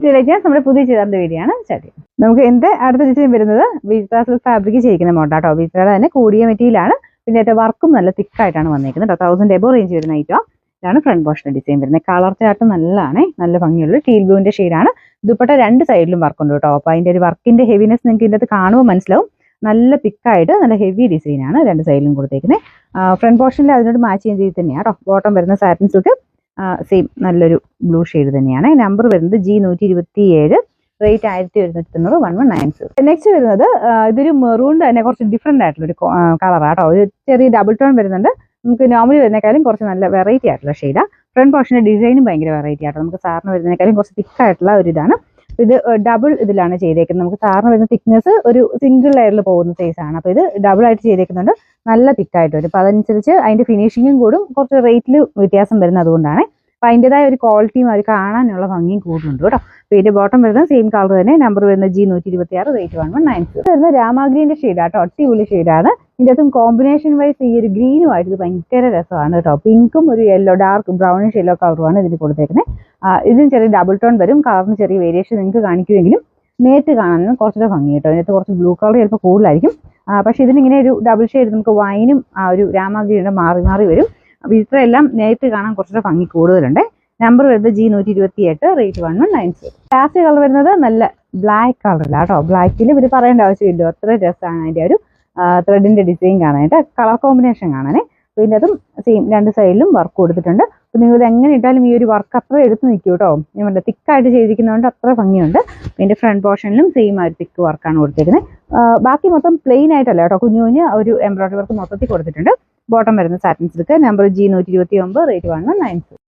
നമ്മുടെ പുതിയ ചെയ്താറിന്റെ വീഡിയോ ആണ് സ്റ്റാർട്ട് ചെയ്യുന്നത്. നമുക്ക് എന്റെ അടുത്ത ഡിസൈൻ വരുന്നത് വിചിത്ര സിൽക്ക് ഫാബ്രിക് ചെയ്യിക്കുന്ന മോഡാട്ടോ. വിചിത്രയുടെ തന്നെ കൂടിയ മെറ്റീരിയലാണ്. പിന്നെ അതിന്റെ വർക്കും നല്ല തിക്കായിട്ടാണ് വന്നിരിക്കുന്നത്. 1000 എബോ റേഞ്ച് വരുന്ന ഐറ്റം. ഇതാണ് ഫ്രണ്ട് പോർഷൻ ഡിസൈൻ വരുന്നത്. കളർ ചാർട്ട് നല്ലതാണ്, നല്ല ഭംഗിയുള്ള ടീൽ ബ്ലൂവിന്റെ ഷെയ്ഡാണ്. ദുപ്പട്ട രണ്ട് സൈഡിലും വർക്ക് ഉണ്ട് കേട്ടോ. അപ്പൊ അതിന്റെ ഒരു വർക്കിന്റെ ഹെവിനെസ് നിങ്ങൾക്ക് ഇതിന്റെ അകത്ത് കാണുമ്പോൾ മനസ്സിലാവും. നല്ല തിക്കായിട്ട് നല്ല ഹെവി ഡിസൈനാണ് രണ്ട് സൈഡിലും കൊടുത്തേക്കുന്നത്. ഫ്രണ്ട് പോർഷനിൽ അതിനോട് മാച്ച് ചെയ്യുന്ന രീതി തന്നെയാണ് കേട്ടോ. ബോട്ടം വരുന്ന സാറ്റിൻ സിൽക്ക് സെയിം നല്ലൊരു ബ്ലൂ ഷെയ്ഡ് തന്നെയാണ്. നമ്പർ വരുന്നത് G127, റേറ്റ് 1190, 1190. നെക്സ്റ്റ് വരുന്നത് ഇതൊരു മെറൂണിന്റെ തന്നെ കുറച്ച് ഡിഫറെന്റ് ആയിട്ടുള്ള ഒരു കളറാട്ടോ. ഒരു ചെറിയ ഡബിൾ ടോൺ വരുന്നുണ്ട്. നമുക്ക് നോർമലി വരുന്നേക്കാളും കുറച്ച് നല്ല വെറൈറ്റി ആയിട്ടുള്ള ഷെയ്ഡാണ്. ഫ്രണ്ട് പോർഷന്റെ ഡിസൈനും ഭയങ്കര വെറൈറ്റി ആട്ടോ. നമുക്ക് സാറിന് വരുന്നതിനേക്കാളും കുറച്ച് തിക്കായിട്ടുള്ള ഒരു ഇതാണ്. ഇത് ഡബിൾ ഇതിലാണ് ചെയ്തേക്കുന്നത്. നമുക്ക് സാറിന് വരുന്ന തിക്നെസ് ഒരു സിംഗിൾ ലെയറിൽ പോകുന്ന സൈസാണ്. അപ്പോൾ ഇത് ഡബിൾ ആയിട്ട് ചെയ്തേക്കുന്നുണ്ട്. നല്ല തിക്കായിട്ട് വരും. അപ്പോൾ അതനുസരിച്ച് അതിന്റെ ഫിനിഷിങ്ങും കൂടും, കുറച്ച് റേറ്റിൽ വ്യത്യാസം വരുന്നത് അതുകൊണ്ടാണ്. അപ്പോൾ അതിൻ്റെതായ ഒരു ക്വാളിറ്റിയും അവർ കാണാനുള്ള ഭംഗിയും കൂടുന്നുണ്ട് കേട്ടോ. അപ്പോൾ ഇതിന്റെ ബോട്ടം വരുന്നത് സെയിം കളർ തന്നെ. നമ്പർ വരുന്നത് G126, റേറ്റ് 1190. വരുന്നത് രാമാഗ്രീന്റെ ഷെയ്ഡാട്ടോ. അടിപൊളി ഷെയ്ഡാണ്. ഇതിൻ്റെ അകത്തും കോമ്പിനേഷൻ വൈസ് ഈ ഒരു ഗ്രീനുമായിട്ട് ഇത് ഭയങ്കര രസമാണ് കേട്ടോ. പിങ്കും ഒരു യെല്ലോ ഡാർക്ക് ബ്രൗണിഷ് യെല്ലോ കളറുമാണ് ഇതിന് കൊടുത്തേക്കുന്നത്. ഇതിന് ചെറിയ ഡബിൾ ടോൺ വരും. കളറിന് ചെറിയ വേരിയേഷൻ നിങ്ങൾക്ക് കാണിക്കുമെങ്കിലും നേരിട്ട് കാണാനും കുറച്ചുകൂടെ ഭംഗി കേട്ടോ. ഇതിനകത്ത് കുറച്ച് ബ്ലൂ കളർ ചിലപ്പോൾ കൂടുതലായിരിക്കും. പക്ഷെ ഇതിനിങ്ങനെ ഒരു ഡബിൾ ഷെയ്ഡ് നമുക്ക് വൈനും ആ ഒരു രാമാഗ്രീയുടെ മാറി മാറി വരും. ഇത്രയെല്ലാം നേരിട്ട് കാണാൻ കുറച്ചുകൂടെ ഭംഗി കൂടുതലുണ്ട്. നമ്പർ വരുന്നത് G128, റേറ്റ് 1190. ലാസ്റ്റ് കളർ വരുന്നത് നല്ല ബ്ലാക്ക് കളറിലാണ് കേട്ടോ. ബ്ലാക്കിൽ ഇവർ പറയേണ്ട ആവശ്യമില്ല, അത്ര രസമാണ് അതിൻ്റെ ഒരു ത്രെഡിന്റെ ഡിസൈൻ കാണാനായിട്ട്, കളർ കോമ്പിനേഷൻ കാണാനേ. അപ്പോൾ ഇതിൻ്റെ അതും സെയിം രണ്ട് സൈഡിലും വർക്ക് കൊടുത്തിട്ടുണ്ട്. അപ്പോൾ നിങ്ങൾ ഇത് എങ്ങനെ ഇട്ടാലും ഈ ഒരു വർക്ക് അത്ര എടുത്ത് നിൽക്കും കേട്ടോ. ഞാൻ പറഞ്ഞ തിക്കായിട്ട് ചെയ്തിരിക്കുന്നതുകൊണ്ട് അത്ര ഭംഗിയുണ്ട്. ഇതിൻ്റെ ഫ്രണ്ട് പോർഷനിലും സെയിം ആ ഒരു തിക്ക് വർക്കാണ് കൊടുത്തിരിക്കുന്നത്. ബാക്കി മൊത്തം പ്ലെയിൻ ആയിട്ടല്ല കേട്ടോ, കുഞ്ഞു കുഞ്ഞ് ഒരു എംബ്രോയിഡറി വർക്ക് മൊത്തത്തിൽ കൊടുത്തിട്ടുണ്ട്. ബോട്ടം വരുന്ന satin silk. Number G129, rate 1190.